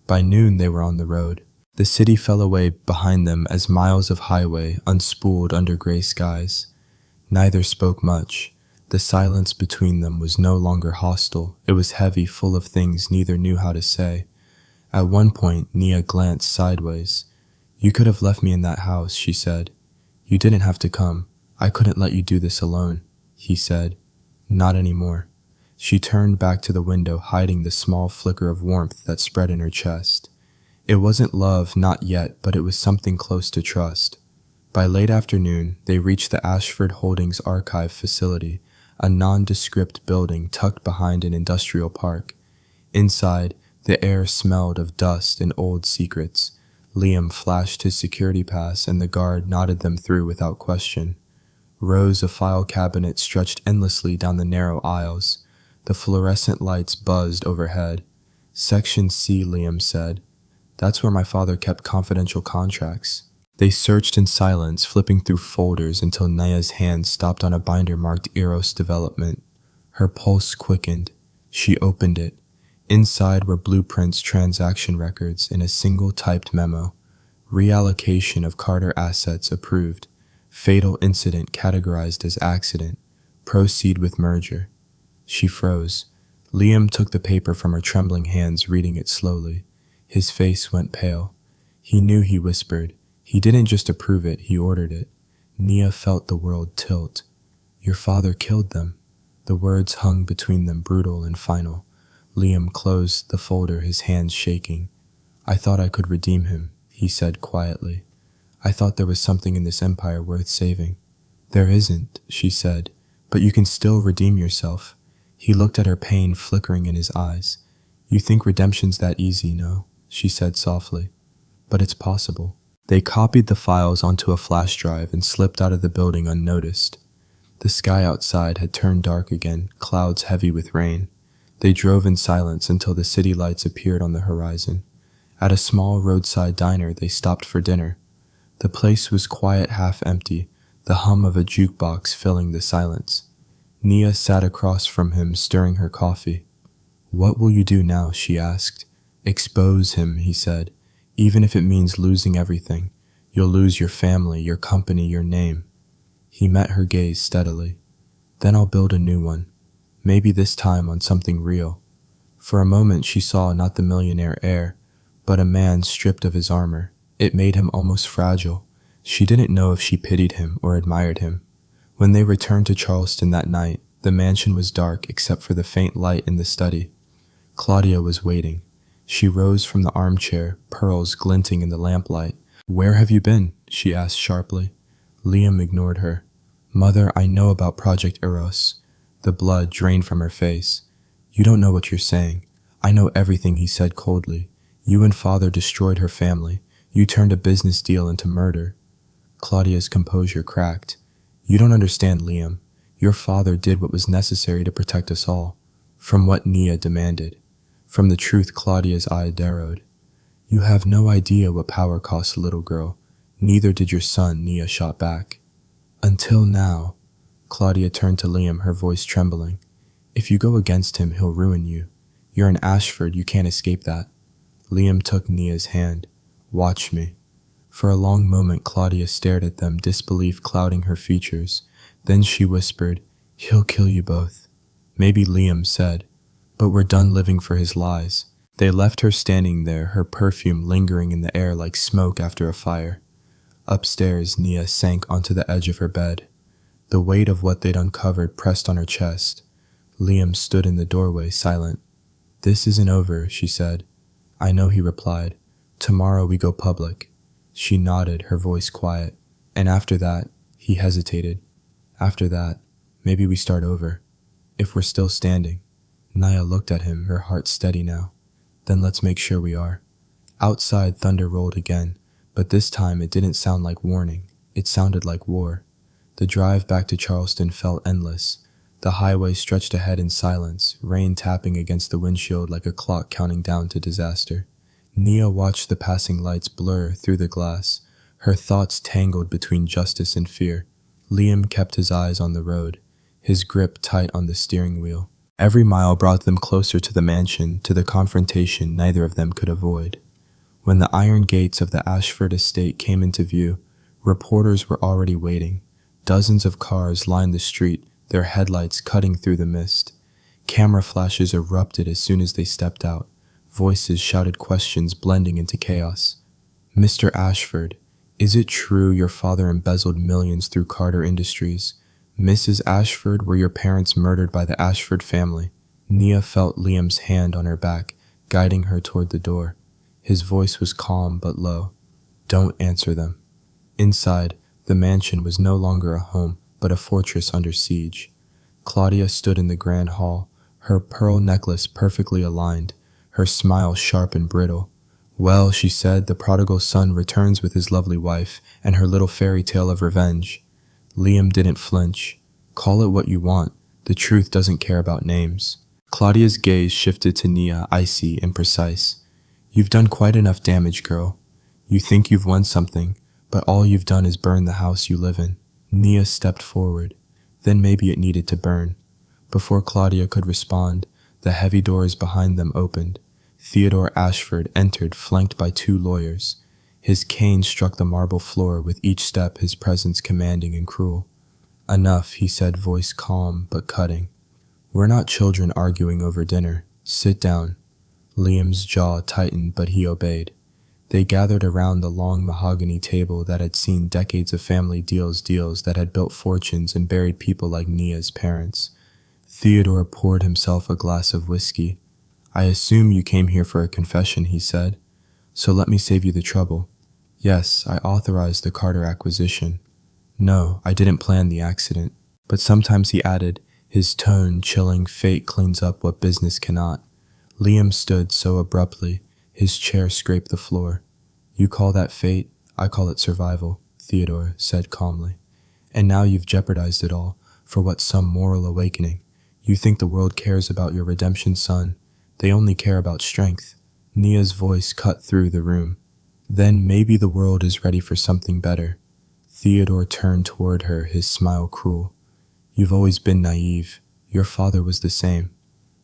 By noon they were on the road. The city fell away behind them as miles of highway unspooled under gray skies. Neither spoke much. The silence between them was no longer hostile. It was heavy, full of things neither knew how to say. At one point, Nia glanced sideways. "You could have left me in that house," she said. "You didn't have to come. I couldn't let you do this alone," he said. "Not anymore." She turned back to the window, hiding the small flicker of warmth that spread in her chest. It wasn't love, not yet, but it was something close to trust. By late afternoon, they reached the Ashford Holdings Archive facility, a nondescript building tucked behind an industrial park. Inside, the air smelled of dust and old secrets. Liam flashed his security pass and the guard nodded them through without question. Rows of file cabinets stretched endlessly down the narrow aisles. The fluorescent lights buzzed overhead. "Section C," Liam said. "That's where my father kept confidential contracts." They searched in silence, flipping through folders until Nia's hand stopped on a binder marked Eros Development. Her pulse quickened. She opened it. Inside were blueprints, transaction records, and a single typed memo. Reallocation of Carter assets approved. Fatal incident categorized as accident. Proceed with merger. She froze. Liam took the paper from her trembling hands, reading it slowly. His face went pale. He knew, he whispered. He didn't just approve it, he ordered it. Nia felt the world tilt. "Your father killed them." The words hung between them, brutal and final. Liam closed the folder, his hands shaking. "I thought I could redeem him," he said quietly. "I thought there was something in this empire worth saving." "There isn't," she said, "but you can still redeem yourself." He looked at her, pain flickering in his eyes. "You think redemption's that easy, no?" she said softly. "But it's possible." They copied the files onto a flash drive and slipped out of the building unnoticed. The sky outside had turned dark again, clouds heavy with rain. They drove in silence until the city lights appeared on the horizon. At a small roadside diner, they stopped for dinner. The place was quiet, half empty, the hum of a jukebox filling the silence. Nia sat across from him, stirring her coffee. "What will you do now?" she asked. "Expose him," he said. "Even if it means losing everything. You'll lose your family, your company, your name." He met her gaze steadily. "Then I'll build a new one. Maybe this time on something real." For a moment she saw not the millionaire heir, but a man stripped of his armor. It made him almost fragile. She didn't know if she pitied him or admired him. When they returned to Charleston that night, the mansion was dark except for the faint light in the study. Claudia was waiting. She rose from the armchair, pearls glinting in the lamplight. "Where have you been?" she asked sharply. Liam ignored her. "Mother, I know about Project Eros." The blood drained from her face. "You don't know what you're saying." "I know everything," he said coldly. "You and Father destroyed her family. You turned a business deal into murder." Claudia's composure cracked. "You don't understand, Liam. Your father did what was necessary to protect us all." From what Nia demanded. From the truth, Claudia's eye narrowed. "You have no idea what power costs, little girl. Neither did your son," Nia shot back. "Until now." Claudia turned to Liam, her voice trembling. "If you go against him, he'll ruin you. You're an Ashford, you can't escape that." Liam took Nia's hand. "Watch me." For a long moment, Claudia stared at them, disbelief clouding her features. Then she whispered, "He'll kill you both." Maybe Liam said, "But we're done living for his lies." They left her standing there, her perfume lingering in the air like smoke after a fire. Upstairs, Nia sank onto the edge of her bed. The weight of what they'd uncovered pressed on her chest. Liam stood in the doorway, silent. "This isn't over," she said. "I know," he replied. "Tomorrow we go public." She nodded, her voice quiet. "And after that," he hesitated. "After that, maybe we start over. If we're still standing." Nia looked at him, her heart steady now. "Then let's make sure we are." Outside, thunder rolled again, but this time it didn't sound like warning. It sounded like war. The drive back to Charleston felt endless. The highway stretched ahead in silence, rain tapping against the windshield like a clock counting down to disaster. Nia watched the passing lights blur through the glass, her thoughts tangled between justice and fear. Liam kept his eyes on the road, his grip tight on the steering wheel. Every mile brought them closer to the mansion, to the confrontation neither of them could avoid. When the iron gates of the Ashford estate came into view, reporters were already waiting. Dozens of cars lined the street, their headlights cutting through the mist. Camera flashes erupted as soon as they stepped out. Voices shouted questions blending into chaos. "Mr. Ashford, is it true your father embezzled millions through Carter Industries? Mrs. Ashford, were your parents murdered by the Ashford family?" Nia felt Liam's hand on her back, guiding her toward the door. His voice was calm but low. "Don't answer them." Inside, the mansion was no longer a home, but a fortress under siege. Claudia stood in the grand hall, her pearl necklace perfectly aligned, her smile sharp and brittle. "Well," she said, "the prodigal son returns with his lovely wife and her little fairy tale of revenge." Liam didn't flinch. "Call it what you want. The truth doesn't care about names." Claudia's gaze shifted to Nia, icy and precise. "You've done quite enough damage, girl. You think you've won something, but all you've done is burn the house you live in." Nia stepped forward. Then maybe it needed to burn. Before Claudia could respond, the heavy doors behind them opened. Theodore Ashford entered, flanked by 2 lawyers. His cane struck the marble floor, with each step his presence commanding and cruel. "Enough," he said, voice calm but cutting. "We're not children arguing over dinner. Sit down." Liam's jaw tightened, but he obeyed. They gathered around the long mahogany table that had seen decades of family deals that had built fortunes and buried people like Nia's parents. Theodore poured himself a glass of whiskey. "I assume you came here for a confession," he said. "So let me save you the trouble. Yes, I authorized the Carter acquisition. No, I didn't plan the accident." But sometimes he added, his tone chilling, "Fate cleans up what business cannot." Liam stood so abruptly, his chair scraped the floor. "You call that fate, I call it survival," Theodore said calmly. "And now you've jeopardized it all, for what, some moral awakening. You think the world cares about your redemption, son. They only care about strength." Nia's voice cut through the room. Then maybe the world is ready for something better. Theodore turned toward her, his smile cruel. You've always been naive. Your father was the same.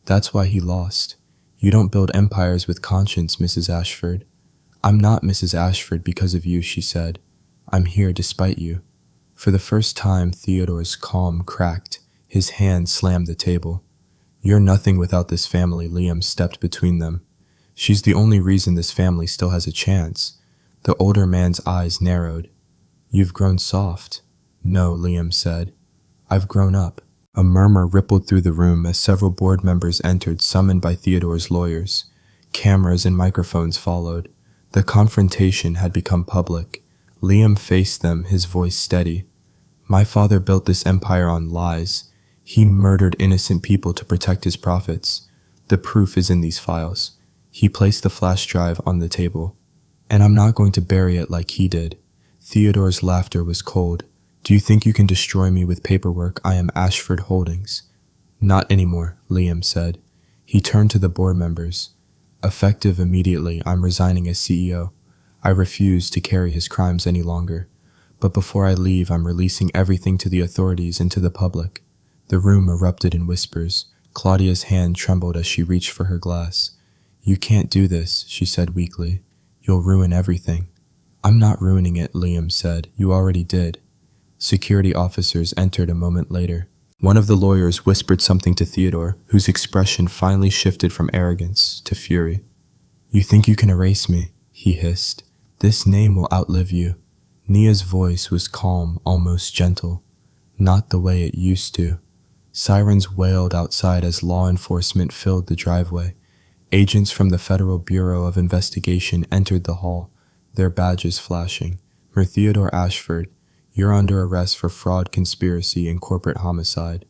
That's why he lost. You don't build empires with conscience, Mrs. Ashford. I'm not Mrs. Ashford because of you, she said. I'm here despite you. For the first time, Theodore's calm cracked. His hand slammed the table. You're nothing without this family, Liam stepped between them. She's the only reason this family still has a chance. The older man's eyes narrowed. You've grown soft. No, Liam said. I've grown up. A murmur rippled through the room as several board members entered, summoned by Theodore's lawyers. Cameras and microphones followed. The confrontation had become public. Liam faced them, his voice steady. My father built this empire on lies. He murdered innocent people to protect his profits. The proof is in these files. He placed the flash drive on the table. And I'm not going to bury it like he did. Theodore's laughter was cold. Do you think you can destroy me with paperwork? I am Ashford Holdings. Not anymore, Liam said. He turned to the board members. Effective immediately, I'm resigning as CEO. I refuse to carry his crimes any longer. But before I leave, I'm releasing everything to the authorities and to the public. The room erupted in whispers. Claudia's hand trembled as she reached for her glass. You can't do this, she said weakly. You'll ruin everything. I'm not ruining it, Liam said. You already did. Security officers entered a moment later. One of the lawyers whispered something to Theodore, whose expression finally shifted from arrogance to fury. You think you can erase me, he hissed. This name will outlive you. Nia's voice was calm, almost gentle. Not the way it used to. Sirens wailed outside as law enforcement filled the driveway. Agents from the Federal Bureau of Investigation entered the hall, their badges flashing. For Theodore Ashford, you're under arrest for fraud, conspiracy, and corporate homicide.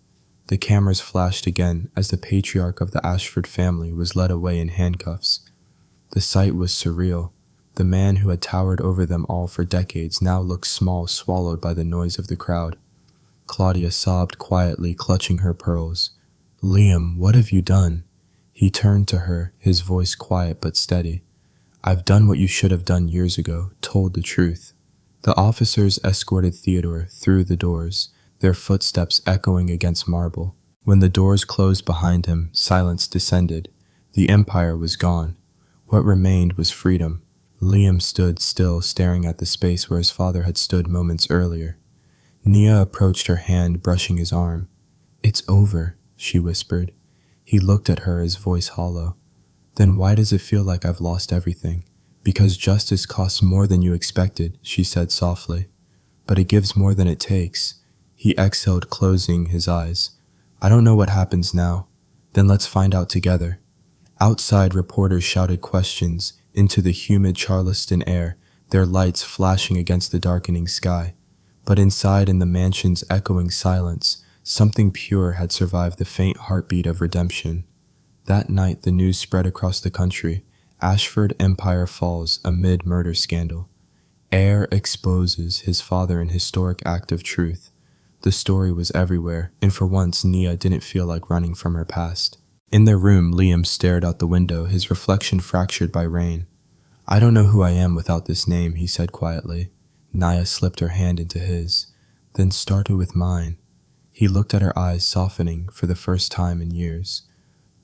The cameras flashed again as the patriarch of the Ashford family was led away in handcuffs. The sight was surreal. The man who had towered over them all for decades now looked small, swallowed by the noise of the crowd. Claudia sobbed quietly, clutching her pearls. Liam, what have you done? He turned to her, his voice quiet but steady. I've done what you should have done years ago, told the truth. The officers escorted Theodore through the doors, their footsteps echoing against marble. When the doors closed behind him, silence descended. The empire was gone. What remained was freedom. Liam stood still, staring at the space where his father had stood moments earlier. Nia approached her hand, brushing his arm. It's over, she whispered. He looked at her, his voice hollow. Then why does it feel like I've lost everything? Because justice costs more than you expected, she said softly. But it gives more than it takes. He exhaled, closing his eyes. I don't know what happens now. Then let's find out together. Outside, reporters shouted questions into the humid Charleston air, their lights flashing against the darkening sky. But inside, in the mansion's echoing silence, something pure had survived the faint heartbeat of redemption. That night, the news spread across the country. Ashford Empire falls amid murder scandal. Heir exposes his father in historic act of truth. The story was everywhere, and for once Nia didn't feel like running from her past. In their room, Liam stared out the window, his reflection fractured by rain. I don't know who I am without this name, he said quietly. Nia slipped her hand into his, then started with mine. He looked at her eyes, softening for the first time in years.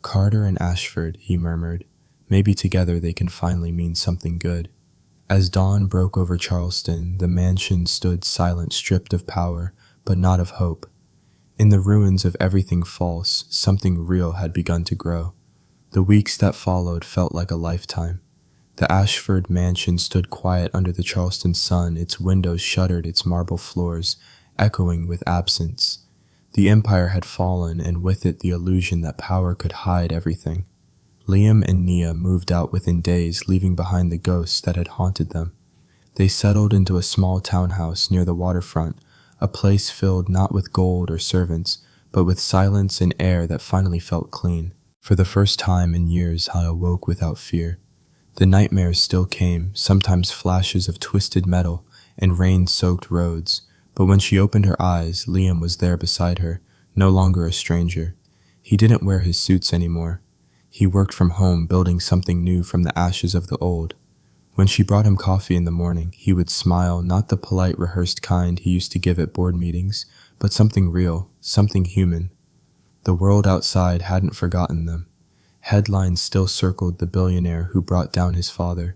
Carter and Ashford, he murmured. Maybe together they can finally mean something good. As dawn broke over Charleston, the mansion stood silent, stripped of power, but not of hope. In the ruins of everything false, something real had begun to grow. The weeks that followed felt like a lifetime. The Ashford mansion stood quiet under the Charleston sun, its windows shuttered, its marble floors echoing with absence. The empire had fallen, and with it the illusion that power could hide everything. Liam and Nia moved out within days, leaving behind the ghosts that had haunted them. They settled into a small townhouse near the waterfront, a place filled not with gold or servants, but with silence and air that finally felt clean. For the first time in years, I awoke without fear. The nightmares still came, sometimes flashes of twisted metal and rain-soaked roads, but when she opened her eyes, Liam was there beside her, no longer a stranger. He didn't wear his suits anymore. He worked from home, building something new from the ashes of the old. When she brought him coffee in the morning, he would smile, not the polite, rehearsed kind he used to give at board meetings, but something real, something human. The world outside hadn't forgotten them. Headlines still circled the billionaire who brought down his father,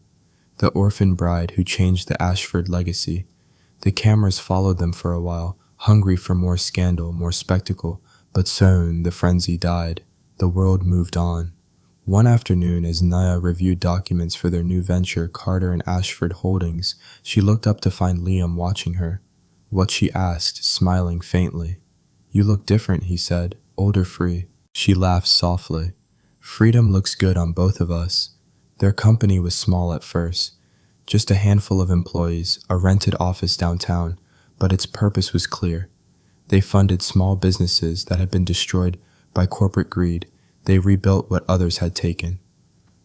the orphan bride who changed the Ashford legacy. The cameras followed them for a while, hungry for more scandal, more spectacle, but soon the frenzy died. The world moved on. One afternoon, as Nia reviewed documents for their new venture, Carter and Ashford Holdings, she looked up to find Liam watching her. What she asked, smiling faintly. "You look different," he said, "older free." She laughed softly. "Freedom looks good on both of us." Their company was small at first, just a handful of employees, a rented office downtown, but its purpose was clear. They funded small businesses that had been destroyed by corporate greed. They rebuilt what others had taken.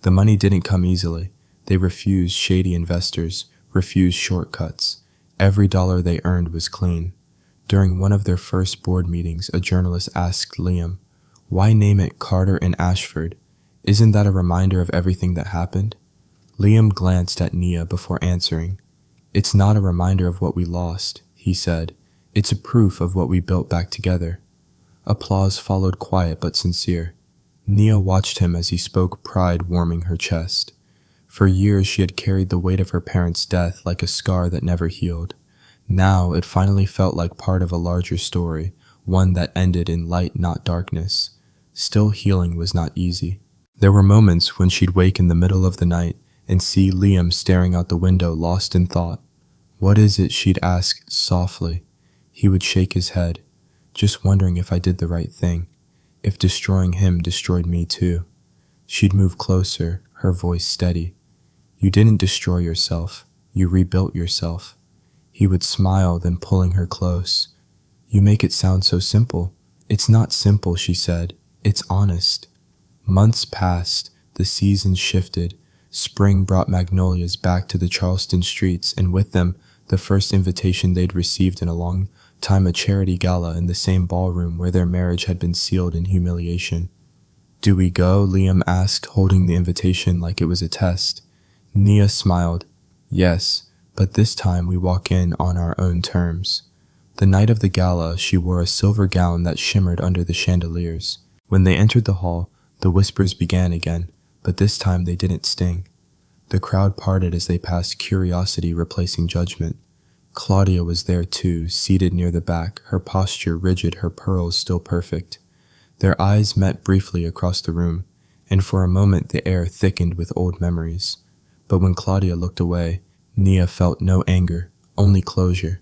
The money didn't come easily. They refused shady investors, refused shortcuts. Every dollar they earned was clean. During one of their first board meetings, a journalist asked Liam, "Why name it Carter and Ashford? Isn't that a reminder of everything that happened?" Liam glanced at Nia before answering. "It's not a reminder of what we lost," he said. "It's a proof of what we built back together." Applause followed, quiet but sincere. Nia watched him as he spoke, pride warming her chest. For years she had carried the weight of her parents' death like a scar that never healed. Now it finally felt like part of a larger story, one that ended in light, not darkness. Still, healing was not easy. There were moments when she'd wake in the middle of the night and see Liam staring out the window, lost in thought. "What is it?" she'd ask softly. He would shake his head. "Just wondering if I did the right thing. If destroying him destroyed me too." She'd move closer, her voice steady. "You didn't destroy yourself. You rebuilt yourself." He would smile, then pulling her close. "You make it sound so simple." "It's not simple," she said. "It's honest." Months passed. The seasons shifted. Spring brought magnolias back to the Charleston streets, and with them, the first invitation they'd received in a long time, a charity gala in the same ballroom where their marriage had been sealed in humiliation. "Do we go?" Liam asked, holding the invitation like it was a test. Nia smiled. "Yes, but this time we walk in on our own terms." The night of the gala, she wore a silver gown that shimmered under the chandeliers. When they entered the hall, the whispers began again, but this time they didn't sting. The crowd parted as they passed, curiosity replacing judgment. Claudia was there too, seated near the back, her posture rigid, her pearls still perfect. Their eyes met briefly across the room, and for a moment the air thickened with old memories. But when Claudia looked away, Nia felt no anger, only closure.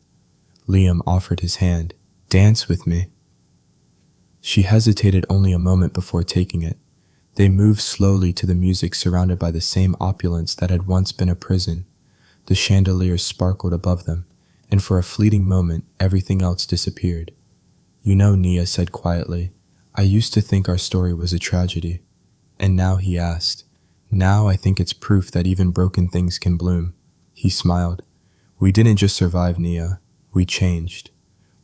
Liam offered his hand. "Dance with me." She hesitated only a moment before taking it. They moved slowly to the music, surrounded by the same opulence that had once been a prison. The chandeliers sparkled above them, and for a fleeting moment, everything else disappeared. "You know," Nia said quietly, "I used to think our story was a tragedy." And now, he asked, "Now I think it's proof that even broken things can bloom." He smiled. "We didn't just survive, Nia. We changed."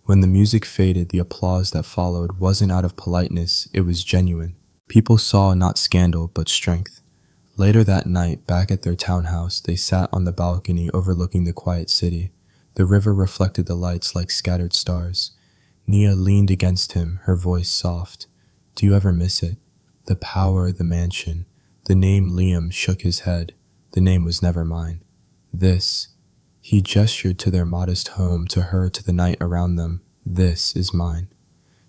When the music faded, the applause that followed wasn't out of politeness, it was genuine. People saw not scandal, but strength. Later that night, back at their townhouse, they sat on the balcony overlooking the quiet city. The river reflected the lights like scattered stars. Nia leaned against him, her voice soft. "Do you ever miss it? The power, the mansion." The name Liam shook his head. The name was never mine. This. He gestured to their modest home, to her, to the night around them. "This is mine."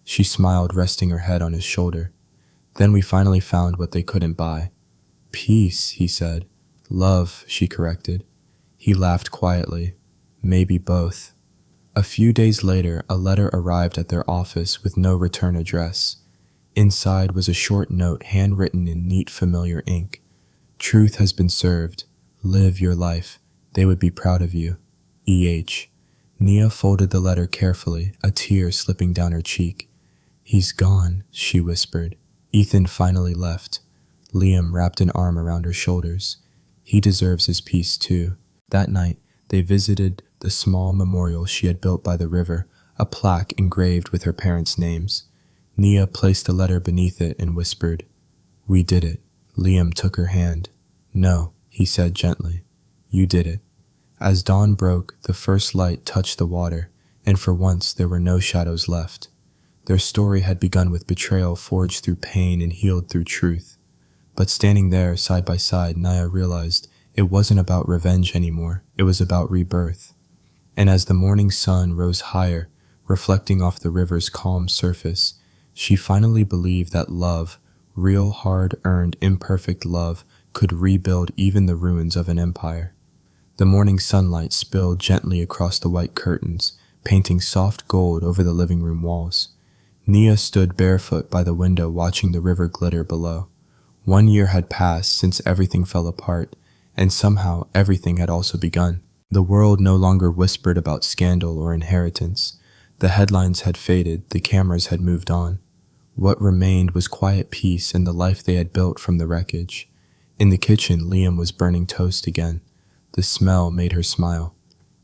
She smiled, resting her head on his shoulder. "Then we finally found what they couldn't buy." "Peace," he said. "Love," she corrected. He laughed quietly. "Maybe both." A few days later, a letter arrived at their office with no return address. Inside was a short note handwritten in neat, familiar ink. "Truth has been served. Live your life. They would be proud of you. E.H." Nia folded the letter carefully, a tear slipping down her cheek. "He's gone," she whispered. Ethan finally left. Liam wrapped an arm around her shoulders. He deserves his peace too. That night, they visited the small memorial she had built by the river, a plaque engraved with her parents' names. Nia placed the letter beneath it and whispered, "We did it." Liam took her hand. "No," he said gently. You did it. As dawn broke, the first light touched the water, and for once there were no shadows left. Their story had begun with betrayal forged through pain and healed through truth. But standing there side by side, Naya realized it wasn't about revenge anymore, it was about rebirth. And as the morning sun rose higher, reflecting off the river's calm surface, she finally believed that love, real hard-earned imperfect love, could rebuild even the ruins of an empire. The morning sunlight spilled gently across the white curtains, painting soft gold over the living room walls. Nia stood barefoot by the window watching the river glitter below. 1 year had passed since everything fell apart, and somehow everything had also begun. The world no longer whispered about scandal or inheritance. The headlines had faded, the cameras had moved on. What remained was quiet peace and the life they had built from the wreckage. In the kitchen, Liam was burning toast again. The smell made her smile.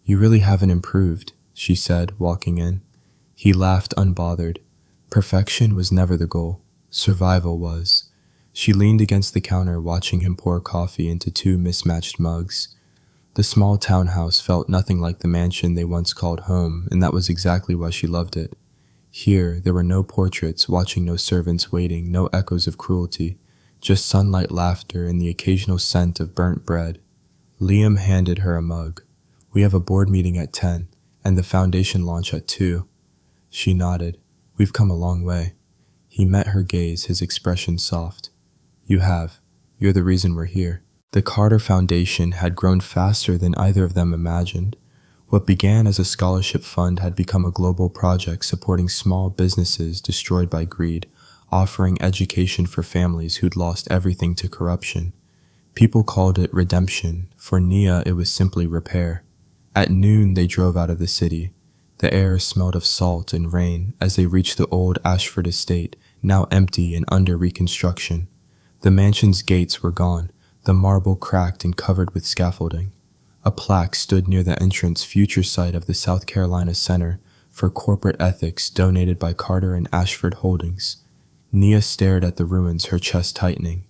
"You really haven't improved," she said, walking in. He laughed unbothered. Perfection was never the goal. Survival was. She leaned against the counter watching him pour coffee into 2 mismatched mugs. The small townhouse felt nothing like the mansion they once called home, and that was exactly why she loved it. Here, there were no portraits, watching no servants waiting, no echoes of cruelty, just sunlight, laughter, and the occasional scent of burnt bread. Liam handed her a mug. "We have a board meeting at 10, and the foundation launch at 2. She nodded. "We've come a long way." He met her gaze, his expression soft. "You have. You're the reason we're here." The Carter Foundation had grown faster than either of them imagined. What began as a scholarship fund had become a global project supporting small businesses destroyed by greed, offering education for families who'd lost everything to corruption. People called it redemption. For Nia, it was simply repair. At noon, they drove out of the city. The air smelled of salt and rain as they reached the old Ashford estate, now empty and under reconstruction. The mansion's gates were gone, the marble cracked and covered with scaffolding. A plaque stood near the entrance, future site of the South Carolina Center for Corporate Ethics, donated by Carter and Ashford Holdings. Nia stared at the ruins, her chest tightening.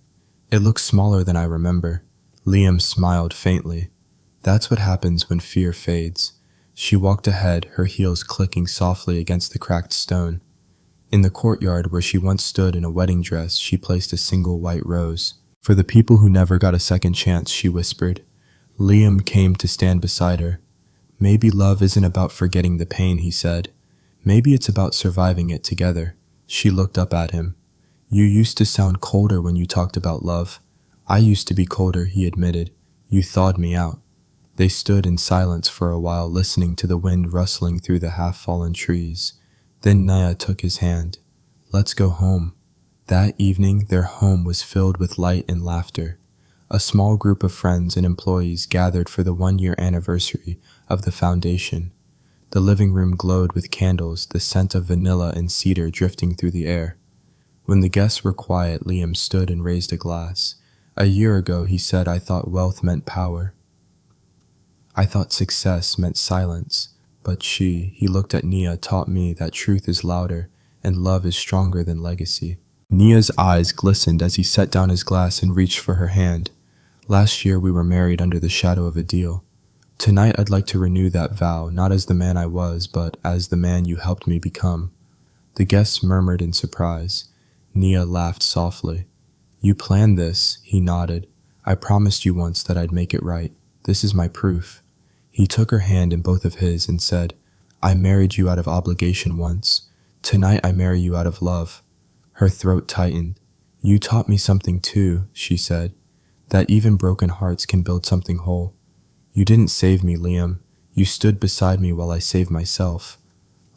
"It looks smaller than I remember." Liam smiled faintly. "That's what happens when fear fades." She walked ahead, her heels clicking softly against the cracked stone. In the courtyard where she once stood in a wedding dress, she placed a single white rose. "For the people who never got a second chance," she whispered. Liam came to stand beside her. "Maybe love isn't about forgetting the pain," he said. "Maybe it's about surviving it together." She looked up at him. "You used to sound colder when you talked about love." "I used to be colder," he admitted. "You thawed me out." They stood in silence for a while, listening to the wind rustling through the half-fallen trees. Then Naya took his hand. "Let's go home." That evening, their home was filled with light and laughter. A small group of friends and employees gathered for the 1-year anniversary of the foundation. The living room glowed with candles, the scent of vanilla and cedar drifting through the air. When the guests were quiet, Liam stood and raised a glass. "A year ago, he said, I thought wealth meant power. I thought success meant silence. But he looked at Nia, taught me that truth is louder and love is stronger than legacy." Nia's eyes glistened as he set down his glass and reached for her hand. "Last year we were married under the shadow of a deal. Tonight I'd like to renew that vow, not as the man I was, but as the man you helped me become." The guests murmured in surprise. Nia laughed softly. "You planned this," he nodded. "I promised you once that I'd make it right. This is my proof." He took her hand in both of his and said, "I married you out of obligation once. Tonight I marry you out of love." Her throat tightened. "You taught me something too," she said, "that even broken hearts can build something whole. You didn't save me, Liam. You stood beside me while I saved myself."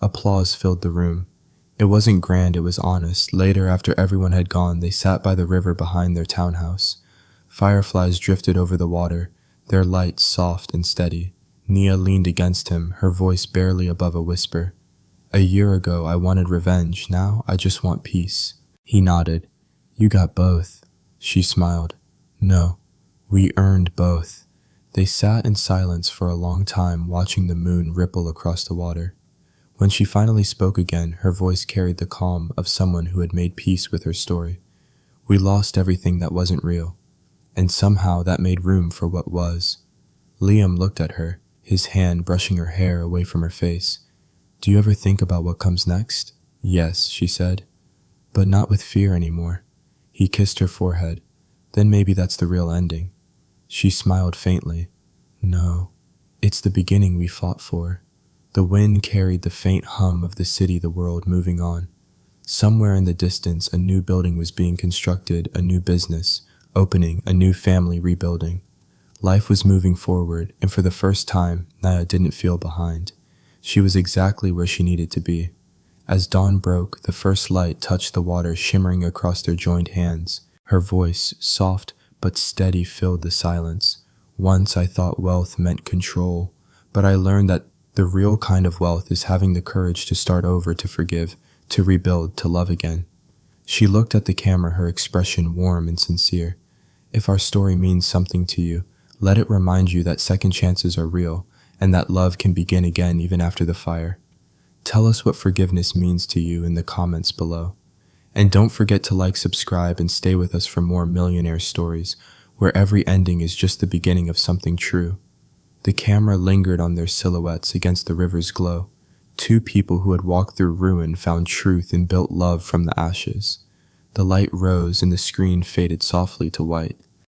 Applause filled the room. It wasn't grand, it was honest. Later, after everyone had gone, they sat by the river behind their townhouse. Fireflies drifted over the water, their light soft and steady. Nia leaned against him, her voice barely above a whisper. "A year ago, I wanted revenge. Now, I just want peace." He nodded. "You got both." She smiled. "No, we earned both." They sat in silence for a long time, watching the moon ripple across the water. When she finally spoke again, her voice carried the calm of someone who had made peace with her story. "We lost everything that wasn't real, and somehow that made room for what was. Liam looked at her, his hand brushing her hair away from her face. Do you ever think about what comes next? Yes, she said, but not with fear anymore. He kissed her forehead. Then maybe that's the real ending. She smiled faintly. No, it's the beginning we fought for. The wind carried the faint hum of the city, the world moving on. Somewhere in the distance, a new building was being constructed, a new business, opening, a new family rebuilding. Life was moving forward, and for the first time, Naya didn't feel behind. She was exactly where she needed to be. As dawn broke, the first light touched the water shimmering across their joined hands. Her voice, soft but steady, filled the silence. Once I thought wealth meant control, but I learned that the real kind of wealth is having the courage to start over, to forgive, to rebuild, to love again. She looked at the camera, her expression warm and sincere. If our story means something to you, let it remind you that second chances are real, and that love can begin again even after the fire. Tell us what forgiveness means to you in the comments below. And don't forget to like, subscribe, and stay with us for more Millionaire stories, where every ending is just the beginning of something true. The camera lingered on their silhouettes against the river's glow. Two people who had walked through ruin found truth and built love from the ashes. The light rose and the screen faded softly to white.